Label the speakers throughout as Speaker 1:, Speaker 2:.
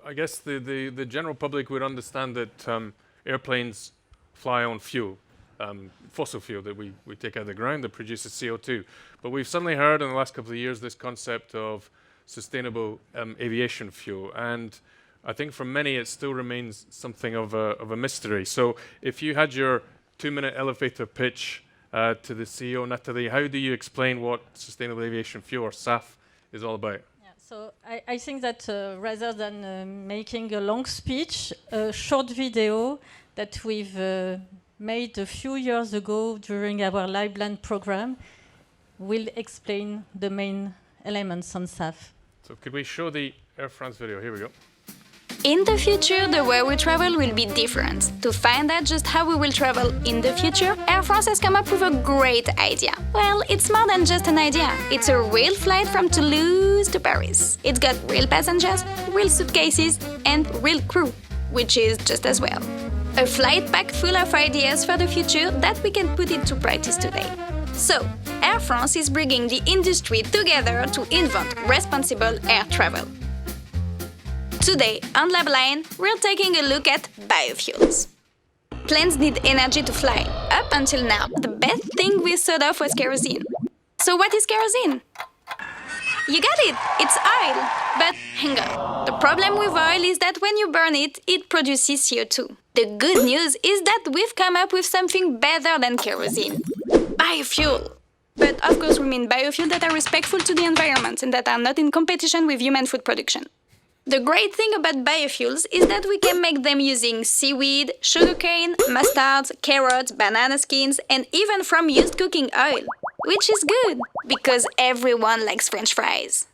Speaker 1: I guess the general public would understand that airplanes fly on fuel, fossil fuel that we take out of the ground that produces CO2. But we've suddenly heard in the last couple of years this concept of sustainable aviation fuel. And I think for many it still remains something of a mystery. So if you had your 2-minute elevator pitch to the CEO, Nathalie, how do you explain what sustainable aviation fuel, or SAF, is all about?
Speaker 2: So I think that rather than making a long speech, a short video that we've made a few years ago during our LiveLand program will explain the main elements on SAF.
Speaker 1: So could we show the AirFrance video? Here we go.
Speaker 3: In the future, the way we travel will be different. To find out just how we will travel in the future, AirFrance has come up with a great idea. Well, it's more than just an idea. It's a real flight from Toulouse to Paris. It's got real passengers, real suitcases, and real crew, which is just as well. A flight packed full of ideas for the future that we can put into practice today. So, AirFrance is bringing the industry together to invent responsible air travel. Today, on LabLine, we're taking a look at biofuels. Planes need energy to fly. Up until now, the best thing we thought of was kerosene. So what is kerosene? You got it! It's oil! But hang on. The problem with oil is that when you burn it, it produces CO2. The good news is that we've come up with something better than kerosene. Biofuel! But of course we mean biofuel that are respectful to the environment and that are not in competition with human food production. The great thing about biofuels is that we can make them using seaweed, sugarcane, mustards, carrots, banana skins, and even from used cooking oil. Which is good, because everyone likes French fries.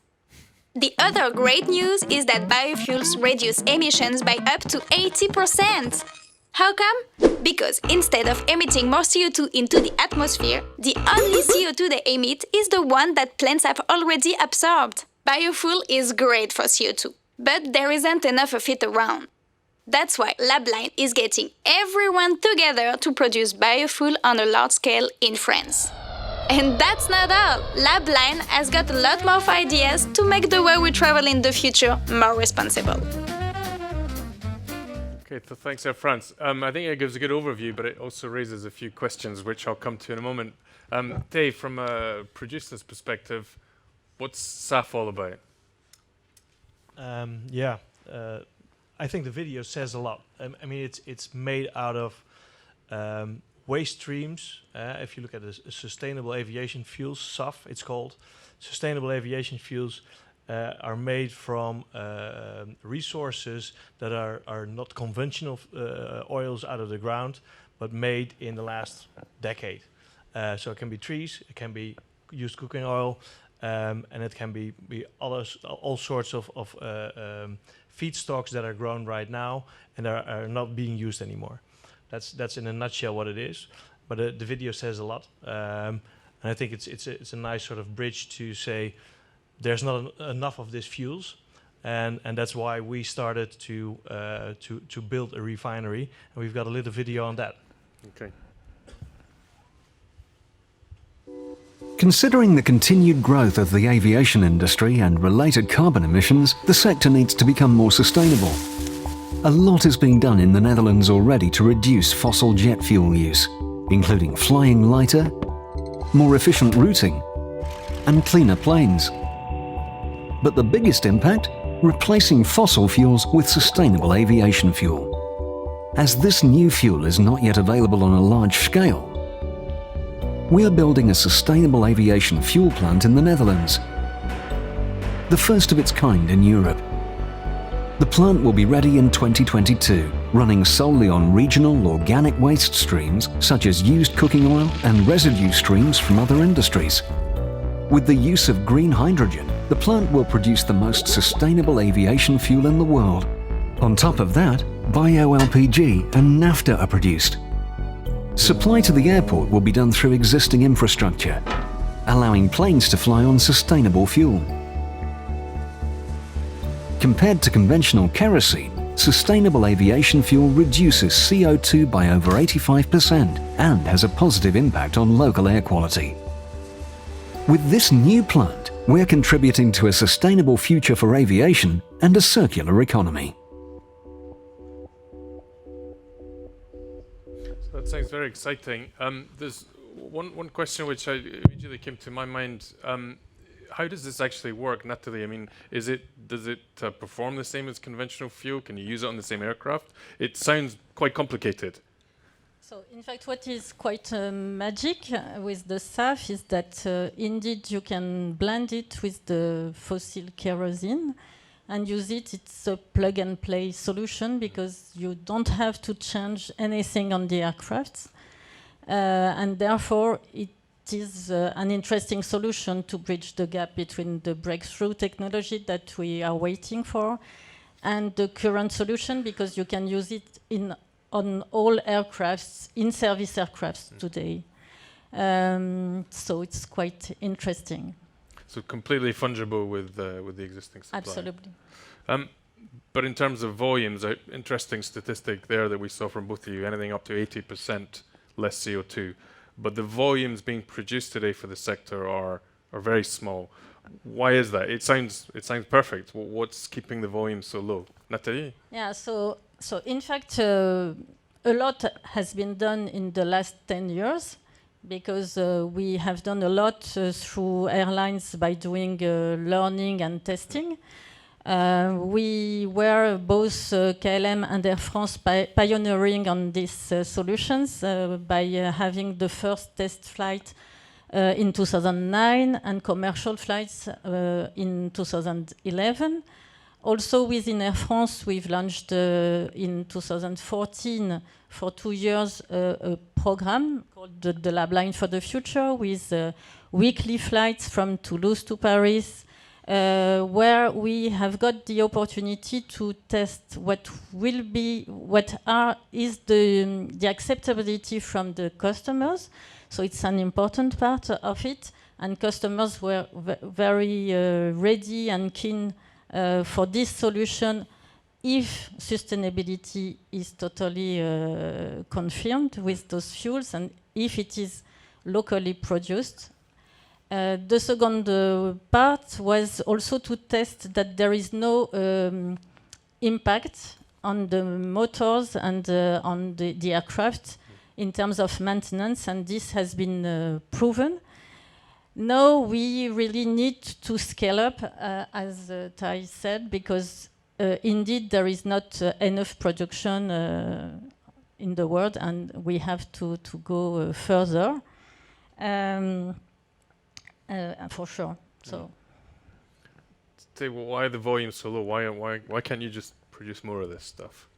Speaker 3: The other great news is that biofuels reduce emissions by up to 80%. How come? Because instead of emitting more CO2 into the atmosphere, the only CO2 they emit is the one that plants have already absorbed. Biofuel is great for CO2. But there isn't enough of it around. That's why LabLine is getting everyone together to produce biofuel on a large scale in France. And that's not all. LabLine has got a lot more ideas to make the way we travel in the future more responsible.
Speaker 1: Okay, so thanks, AirFrance. I think it gives a good overview, but it also raises a few questions, which I'll come to in a moment. Dave, from a producer's perspective, what's SAF all about?
Speaker 4: I think the video says a lot. I mean, it's made out of waste streams. If you look at the sustainable aviation fuels, SAF it's called, sustainable aviation fuels are made from resources that are not conventional oils out of the ground, but made in the last decade. So it can be trees, it can be used cooking oil, and it can be all sorts of feedstocks that are grown right now and are not being used anymore. That's in a nutshell what it is. But the video says a lot, and I think it's a nice sort of bridge to say there's not enough of these fuels, and that's why we started to build a refinery, and we've got a little video on that.
Speaker 1: Okay.
Speaker 5: Considering the continued growth of the aviation industry and related carbon emissions, the sector needs to become more sustainable. A lot is being done in the Netherlands already to reduce fossil jet fuel use, including flying lighter, more efficient routing, and cleaner planes. But the biggest impact? Replacing fossil fuels with sustainable aviation fuel. As this new fuel is not yet available on a large scale, we are building a sustainable aviation fuel plant in the Netherlands, the first of its kind in Europe. The plant will be ready in 2022, running solely on regional organic waste streams such as used cooking oil and residue streams from other industries. With the use of green hydrogen, the plant will produce the most sustainable aviation fuel in the world. On top of that, bio-LPG and naphtha are produced. Supply to the airport will be done through existing infrastructure, allowing planes to fly on sustainable fuel. Compared to conventional kerosene, sustainable aviation fuel reduces CO2 by over 85% and has a positive impact on local air quality. With this new plant, we're contributing to a sustainable future for aviation and a circular economy.
Speaker 1: very exciting. There's one question which immediately came to my mind. How does this actually work, Nathalie? I mean, does it perform the same as conventional fuel? Can you use it on the same aircraft? It sounds quite complicated.
Speaker 2: So, in fact, what is quite magic with the SAF is that indeed you can blend it with the fossil kerosene and use it. It's a plug-and-play solution because you don't have to change anything on the aircraft. And therefore, it is an interesting solution to bridge the gap between the breakthrough technology that we are waiting for and the current solution, because you can use it on all aircrafts, in-service aircrafts today. So it's quite interesting.
Speaker 1: So completely fungible with the existing supply.
Speaker 2: Absolutely.
Speaker 1: But in terms of volumes, an interesting statistic there that we saw from both of you, anything up to 80% less CO2. But the volumes being produced today for the sector are very small. Why is that? It sounds perfect. What's keeping the volume so low? Nathalie?
Speaker 2: Yeah, so in fact, a lot has been done in the last 10 years because we have done a lot through airlines by doing learning and testing. We were both KLM and AirFrance pioneering on these solutions by having the first test flight in 2009 and commercial flights in 2011. Also within Air France, we've launched in 2014 for 2 years a program called the Lab Line for the Future with weekly flights from Toulouse to Paris, where we have got the opportunity to test is the acceptability from the customers. So it's an important part of it, and customers were very ready and keen for this solution if sustainability is totally confirmed with those fuels and if it is locally produced. The second part was also to test that there is no impact on the motors and on the aircraft in terms of maintenance, and this has been proven. Now we really need to scale up, as Theye said, because indeed there is not enough production in the world, and we have to go further. For sure. So,
Speaker 1: why are the volumes so low? Why can't you just produce more of this stuff?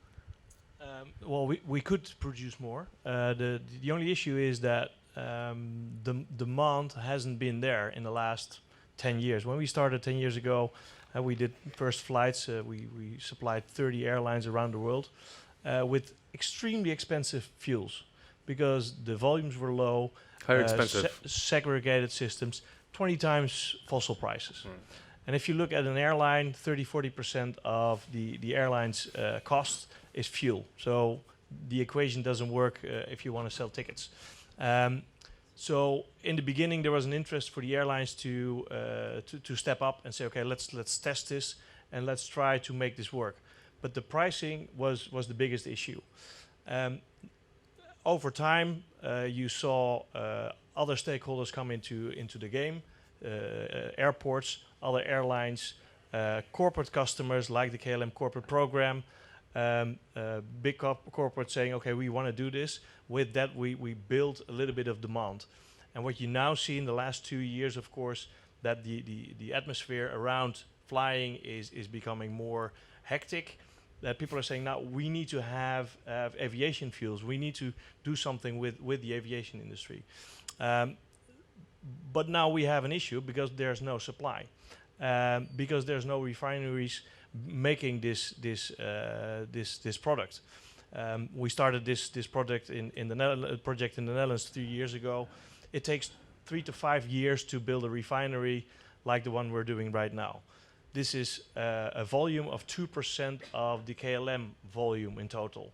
Speaker 4: Well, we could produce more. The only issue is that the demand hasn't been there in the last 10 years. When we started 10 years ago, we did first flights. We supplied 30 airlines around the world with extremely expensive fuels because the volumes were low.
Speaker 1: How expensive?
Speaker 4: Segregated systems. 20 times fossil prices. And if you look at an airline, 30-40% of the airline's cost is fuel. So the equation doesn't work if you want to sell tickets. So in the beginning, there was an interest for the airlines to step up and say, okay, let's test this and let's try to make this work. But the pricing was the biggest issue. Over time, you saw other stakeholders come into the game, airports, other airlines, corporate customers like the KLM corporate program, big corporates saying, okay, we want to do this. With that, we build a little bit of demand. And what you now see in the last 2 years, of course, that the atmosphere around flying is becoming more hectic, that people are saying, now we need to have aviation fuels. We need to do something with the aviation industry. But now we have an issue because there's no supply, because there's no refineries making this product. We started this project in the Netherlands 3 years ago. It takes 3 to 5 years to build a refinery like the one we're doing right now. This is a volume of 2% of the KLM volume in total.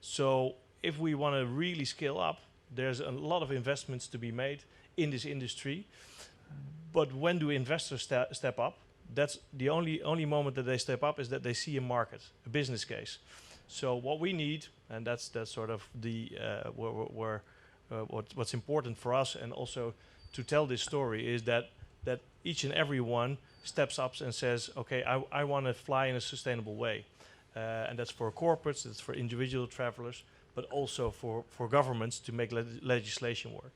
Speaker 4: So if we want to really scale up, there's a lot of investments to be made in this industry. But when do investors step up? That's the only moment that they step up is that they see a market, a business case. So what we need and that's sort of the what's important for us, and also to tell this story is that each and every one steps up and says, okay, I want to fly in a sustainable way, and that's for corporates, it's for individual travelers, but also for governments to make legislation work.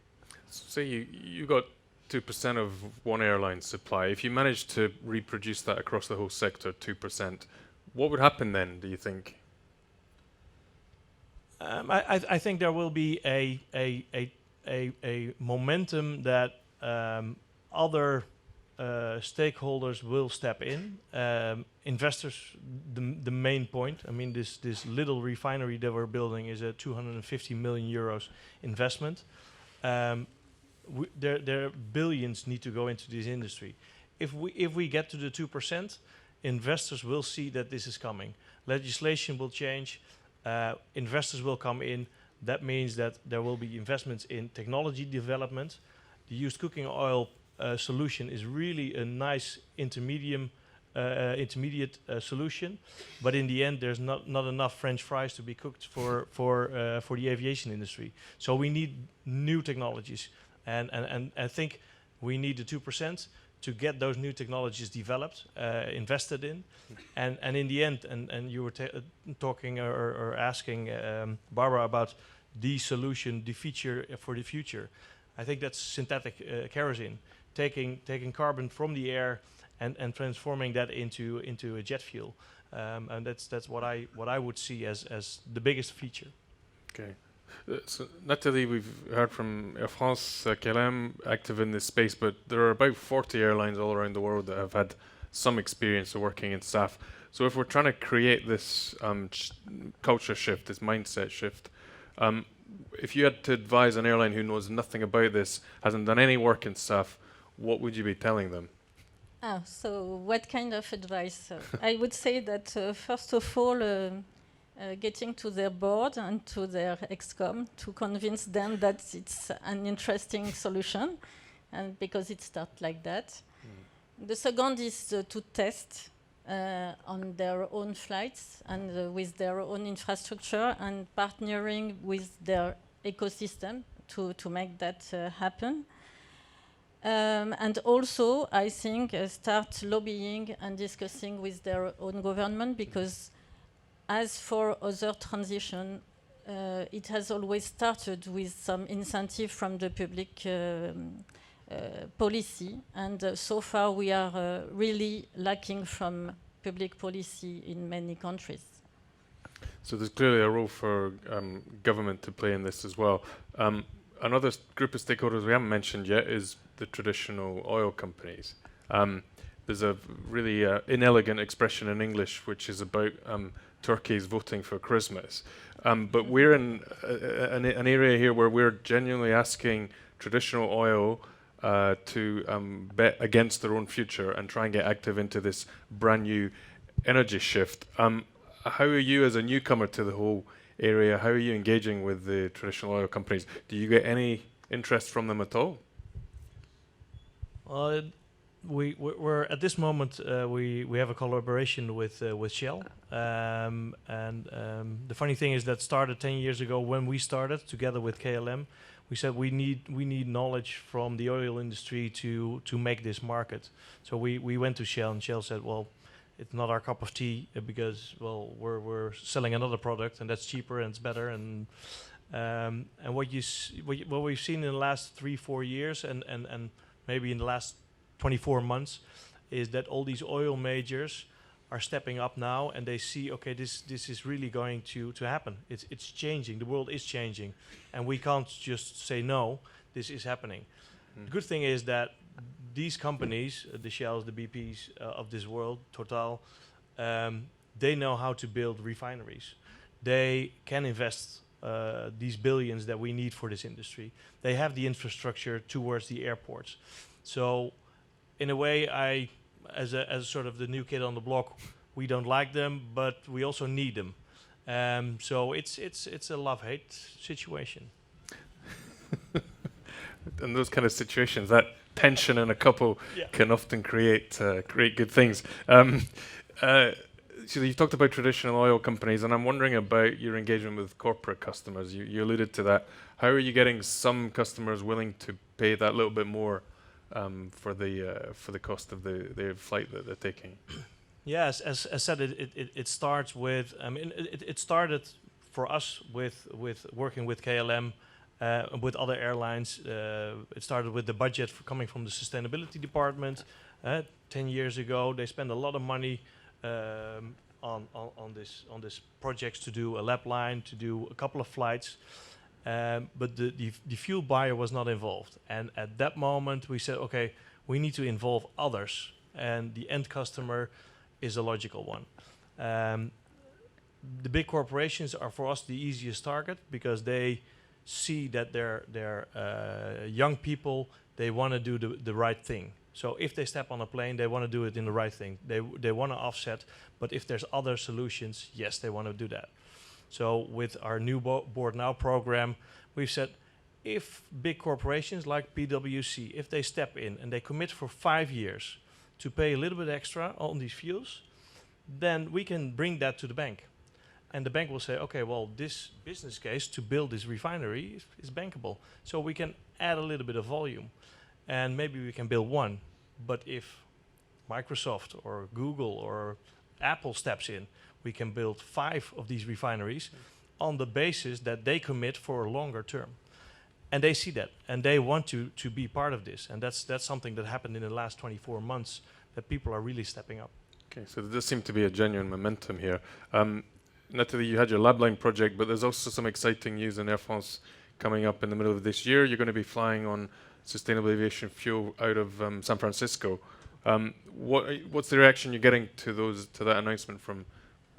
Speaker 1: Say you got 2% of one airline's supply. If you managed to reproduce that across the whole sector, 2%, what would happen then, do you think?
Speaker 4: I think there will be a momentum that other stakeholders will step in. Investors, the main point. I mean, this little refinery that we're building is a 250 million euros investment. There billions need to go into this industry. If we get to the 2%, investors will see that this is coming. Legislation will change. Investors will come in. That means that there will be investments in technology development. The used cooking oil solution is really a nice intermediate solution, but in the end, there's not enough French fries to be cooked for the aviation industry. So we need new technologies, and I think we need the 2% to get those new technologies developed, invested in, and in the end, and you were talking or asking Barbara about the solution, the feature for the future. I think that's synthetic kerosene, taking carbon from the air and transforming that into a jet fuel, and that's what I would see as the biggest feature.
Speaker 1: Okay. So Nathalie, we've heard from AirFrance, KLM, active in this space, but there are about 40 airlines all around the world that have had some experience of working in SAF. So if we're trying to create this culture shift, this mindset shift, if you had to advise an airline who knows nothing about this, hasn't done any work in SAF, what would you be telling them?
Speaker 2: So what kind of advice? I would say that first of all, getting to their board and to their excom to convince them that it's an interesting solution, and because it starts like that. The second is to test on their own flights and with their own infrastructure and partnering with their ecosystem to make that happen. And also, I think, start lobbying and discussing with their own government, because as for other transition, it has always started with some incentive from the public policy, and so far we are really lacking from public policy in many countries.
Speaker 1: So there's clearly a role for government to play in this as well. Another group of stakeholders we haven't mentioned yet is the traditional oil companies. There's a really inelegant expression in English which is about turkeys voting for Christmas. But we're in an area here where we're genuinely asking traditional oil to bet against their own future and try and get active into this brand new energy shift. How are you, as a newcomer to the whole area, how are you engaging with the traditional oil companies? Do you get any interest from them at all?
Speaker 4: Well, we're at this moment we have a collaboration with Shell, and the funny thing is that started 10 years ago when we started together with KLM. We said we need knowledge from the oil industry to make this market. So we went to Shell, and Shell said, well, it's not our cup of tea because, well, we're selling another product and that's cheaper and it's better, and what we've seen in the last 3-4 years and maybe in the last 24 months is that all these oil majors are stepping up now, and they see, okay, this is really going to happen. It's changing. The world is changing, and we can't just say no. This is happening. The good thing is that these companies, the Shells, the BPs of this world, Total, they know how to build refineries. They can invest these billions that we need for this industry. They have the infrastructure towards the airports. So, in a way, as sort of the new kid on the block, we don't like them, but we also need them. So it's a love-hate situation.
Speaker 1: And those kind of situations, that tension in a couple can often create good things. so you talked about traditional oil companies, and I'm wondering about your engagement with corporate customers. You alluded to that. How are you getting some customers willing to pay that little bit more for the cost of the flight that they're taking?
Speaker 4: Yes, as said, it starts with. I mean, it started for us with working with KLM, with other airlines. It started with the budget coming from the sustainability department. 10 years ago, they spent a lot of money on this projects to do a lap line, to do a couple of flights, but the fuel buyer was not involved. And at that moment, we said, okay, we need to involve others, and the end customer is a logical one. The big corporations are for us the easiest target because they see that they're young people. They want to do the right thing. So if they step on a plane, they want to do it in the right thing. They want to offset, but if there's other solutions, yes, they want to do that. So with our new Board Now program, we've said if big corporations like PwC, if they step in and they commit for 5 years to pay a little bit extra on these fuels, then we can bring that to the bank. And the bank will say, okay, well, this business case to build this refinery is bankable. So we can add a little bit of volume. And maybe we can build one. But if Microsoft or Google or Apple steps in, we can build 5 of these refineries on the basis that they commit for a longer term. And they see that, and they want to be part of this. And that's something that happened in the last 24 months, that people are really stepping up.
Speaker 1: Okay, so there does seem to be a genuine momentum here. Nathalie, you had your lab line project, but there's also some exciting news in AirFrance coming up in the middle of this year. You're going to be flying on sustainable aviation fuel out of San Francisco. What's the reaction you're getting to that announcement from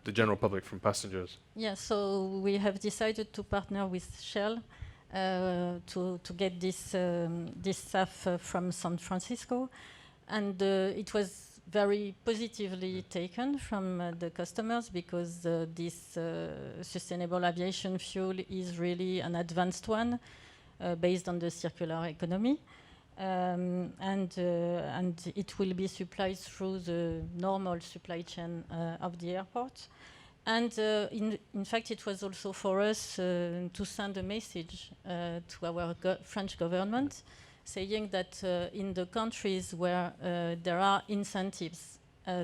Speaker 1: the general public, from passengers?
Speaker 2: Yeah, so we have decided to partner with Shell to get this SAF from San Francisco, and it was very positively taken from the customers because this sustainable aviation fuel is really an advanced one based on the circular economy, and it will be supplied through the normal supply chain of the airport. And in fact, it was also for us to send a message to our French government saying that in the countries where there are incentives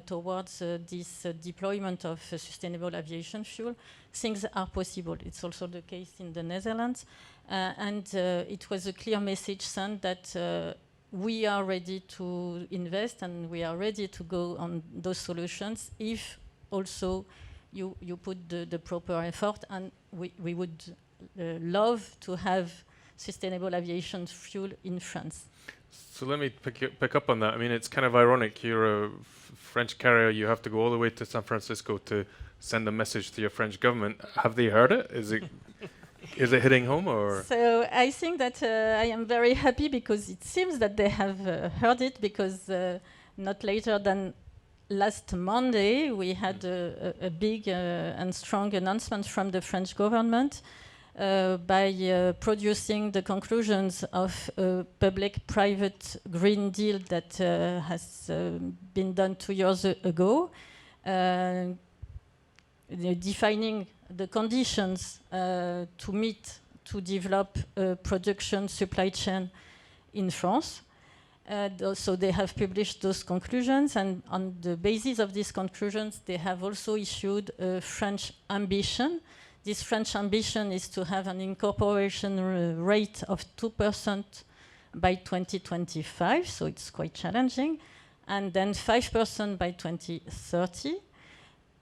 Speaker 2: towards this deployment of sustainable aviation fuel, things are possible. It's also the case in the Netherlands. And it was a clear message sent that we are ready to invest and we are ready to go on those solutions if also you put the proper effort, and we would love to have sustainable aviation fuel in France.
Speaker 1: So let me pick up on that. I mean, it's kind of ironic. You're a French carrier. You have to go all the way to San Francisco to send a message to your French government. Have they heard it? Is it hitting home, or?
Speaker 2: So I think that I am very happy because it seems that they have heard it, because not later than last Monday we had a big and strong announcement from the French government by producing the conclusions of a public-private Green Deal that has been done 2 years ago, defining the conditions to develop a production supply chain in France. So they have published those conclusions, and on the basis of these conclusions, they have also issued a French ambition. This French ambition is to have an incorporation rate of 2% by 2025, so it's quite challenging, and then 5% by 2030.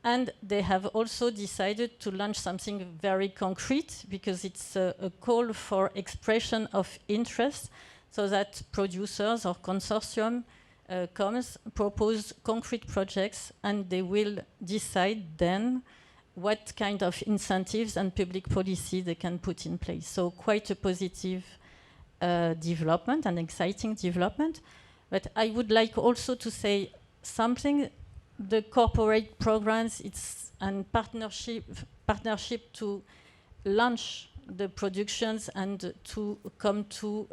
Speaker 2: And they have also decided to launch something very concrete, because it's a call for expression of interest, so that producers or consortium propose concrete projects, and they will decide then what kind of incentives and public policy they can put in place. So quite a positive development, an exciting development. But I would like also to say something. The corporate programs, it's a partnership to launch the productions and to come to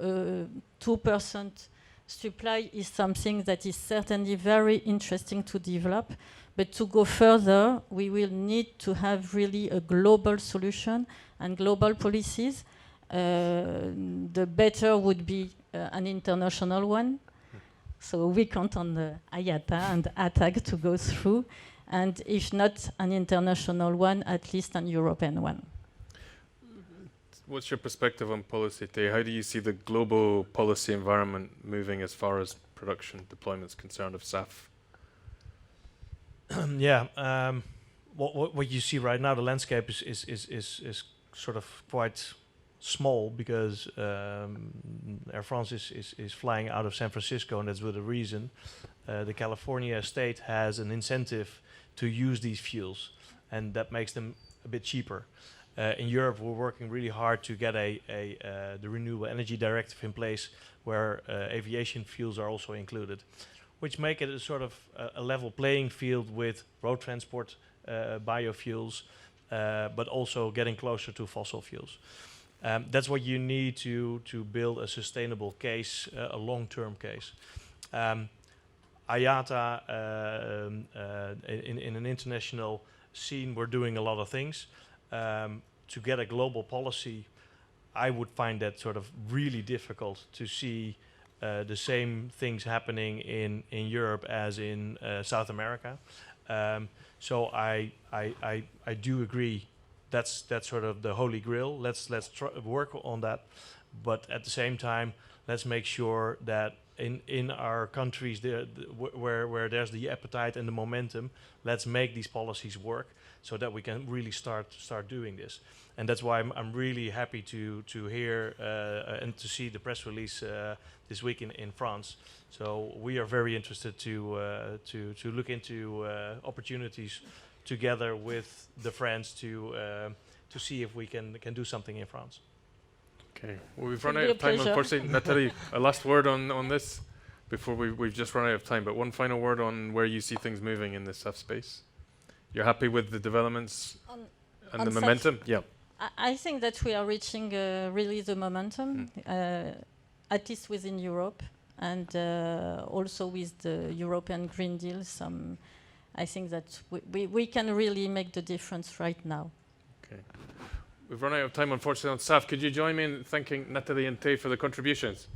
Speaker 2: 2% supply is something that is certainly very interesting to develop. But to go further, we will need to have really a global solution and global policies. The better would be an international one. So we count on the IATA and ATAG to go through. And if not an international one, at least an European one.
Speaker 1: What's your perspective on policy, Theye? How do you see the global policy environment moving as far as production deployment is concerned of SAF?
Speaker 4: What you see right now, the landscape is sort of quite small because AirFrance is flying out of San Francisco, and that's with a reason. The California state has an incentive to use these fuels, and that makes them a bit cheaper. In Europe, we're working really hard to get the Renewable Energy Directive in place, where aviation fuels are also included, which make it a sort of a level playing field with road transport, biofuels, but also getting closer to fossil fuels. That's what you need to build a sustainable case, a long-term case. IATA, in an international scene, we're doing a lot of things. To get a global policy, I would find that sort of really difficult to see the same things happening in Europe as in South America. So I do agree that's sort of the holy grail. Let's work on that, but at the same time, let's make sure that in our countries where there's the appetite and the momentum, let's make these policies work so that we can really start doing this. And that's why I'm really happy to hear and to see the press release this week in France. So we are very interested to look into opportunities together with the France to see if we can do something in France.
Speaker 1: Okay, well, we've run out of time, unfortunately. Nathalie, a last word on this before we've just run out of time, but one final word on where you see things moving in the SAF space. You're happy with the developments and the momentum? Yeah.
Speaker 2: I think that we are reaching really the momentum, at least within Europe, and also with the European Green Deal. I think that we can really make the difference right now.
Speaker 1: Okay. We've run out of time, unfortunately, on SAF. Could you join me in thanking Nathalie and Theye for the contributions?